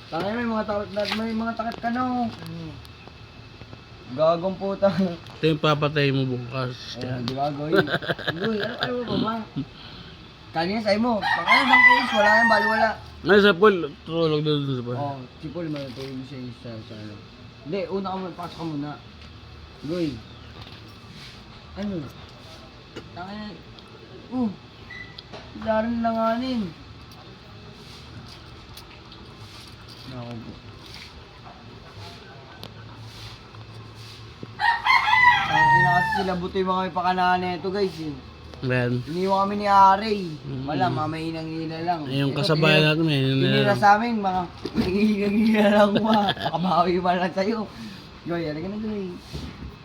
Tangay may mga takot ka no. Gagong puta. Ito yung papatay mo bukas. Di ba, Goy? Goy, ano ba ba? Kanina sa'yo mo, pang bang case, wala yan, bali wala. Ay, sa pool, tulog doon sa pool. Oo, si Paul, matutulog siya sa ano. Hindi, una ka muna, pasok ka muna. Goy. Ano? Tangay na. Darin langanin. Naku po. Ang kasi sila buto yung mga may pakanahan na ito guys eh. Ayan. Iniwan kami ni Ari. Wala, mamainang hila lang. Yung kasabayan natin eh. Pinira sa amin, mga inang hila lang ma. Makabawi pa lang sa'yo. Goy, halika na Goy.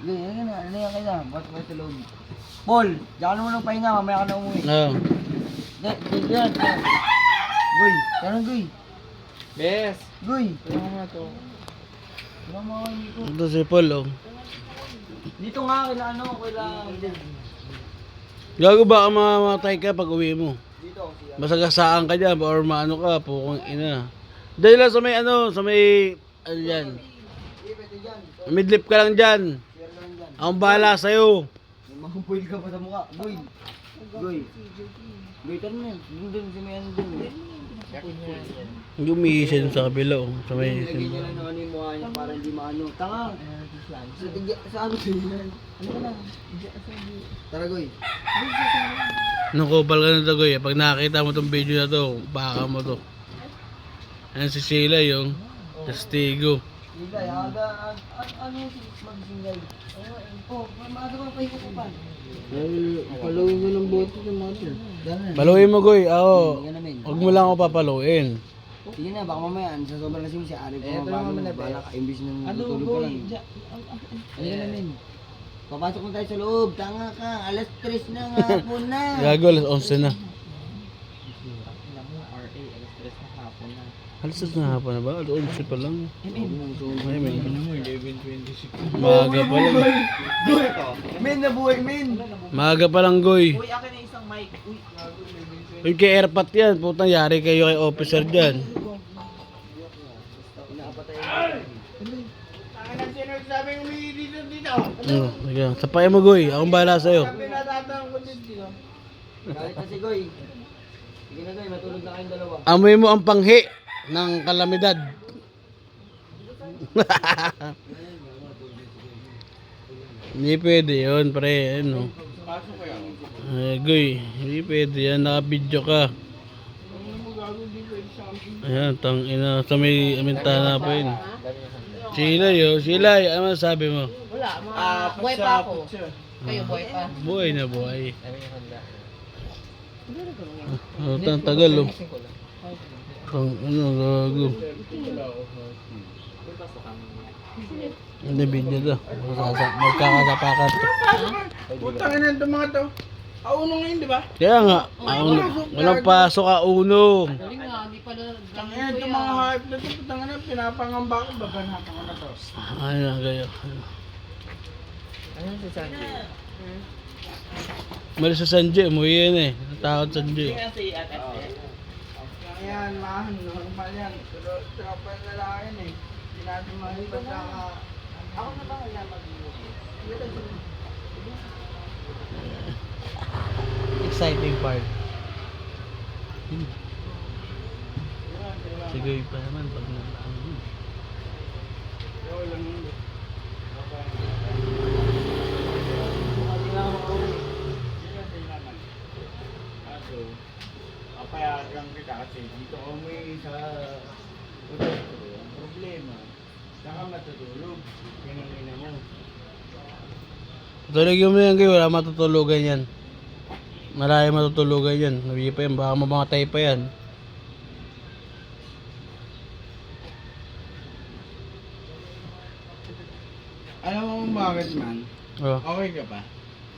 Goy, halika na. Halika ka na. Ba't mo ito loob? Paul, diyan ka naman ng pahinga. Mamaya ka na umuwi. Oo. Diyan. Goy, tanong Goy. Bes! Goy. Tulungan mo na to. Tara mga dito. Ito si Paul oh. Dito nga, kailangan. Gago ba ang mamamatay ka pag uwi mo? Dito, siya. Masagasaan ka dyan or maano ka, pukong ina. Dahil lang sa may ano dyan. Pwede dyan. Midlip ka lang dyan. Share lang dyan. Akong bahala sa'yo. May mga foil ka pa sa mukha. Goy. Goy. Goy, tara na. Doon si may ano dun. Gumisin sa kabila oh. Sa may Lagyan niya lang ng ano yung mukha niya para hindi maano. Tanga. Sa ano yan? Ano ka lang? Tara, Goy. nung kupal ka na tagoy. Pag nakita mo tong video na to, baka mo to. Ayan si Sheila yung testigo. Singay, ano mag-singay? Maaga ka pa ikukupan. Paluin mo ng boto ng mga to. Paluin mo goy, ako. Hindi ka namin. Huwag mo lang ako papaluin. Sige na, baka mamaya, sa sobrang lasing si Ari pa mabago mo. Bala ka, imbis ng tutulog ka lang. Ano ka namin? Papasok na tayo sa loob, tanga ka, alas 3 na nga po na. Gago, alas 11 na. Alam mo, RA, alas 3 na hapon na. Alas 11 na hapon na ba? Alas 11 pa lang. Ay, men. mo, 11:26. Maaga pa lang. Men, nabuhay men! Maaga pa lang goy. Uy, akin na isang mic. Uy, gago, 11:26. Uy, kay airpat yan. Putang yari kayo kay officer dyan. Tangan ang sinasabing umihi dito. Sige. Sapay mo goy. Akong bahala sa'yo. Sabi natatang ko dito. Galit na si Goy. Sige na Goy, matulog na kayong dalawa. Amoy mo ang panghi ng kalamidad. Hindi pwede yun, pre. Ano? Pasok kaya ako. Ay, goy. Hindi pwede yan. Naka-video ka. Ano mo gago, di pwede sa akin. Ayan, tang ina. Sa may amintana pa yun. Sheila yo. Sheila, ano sabi mo? Wala, buhay pa ako. Kayo buhay pa. Buhay na buhay. Oh, tagal oh. Tang ano, gago. Hindi video to. Magkakasapakan to. Putang ina ito mga to. Auno ngayon, di ba? Kaya nga, walang pasok ka uno. Galing nga, hindi pala Tang ina ito mga hype na to. Putang ina, pinapangamba ko. Babanapan ko na to. Ay, nagayo. Ano si Sanji? Mali sa Sanji, umuwi yan eh. Natakot Sanji. Kasi ate. Ayan, mahan. Normal yan. Pero kapal na lang yan eh. Hindi natin malipas sa... Ako na ba kaya Exciting part. Sige pa naman pag nalaan. Papayagan kita kasi dito kami sa hotel ko. Ang problema, saka matutulog. Pinangina mo. Tutulogin mo yan kayo, wala matutulugan yan. Marami matutulugan yan. Nabi pa yan, baka mamatay pa yan. Alam mo bakit man? Oh. Okay ka pa?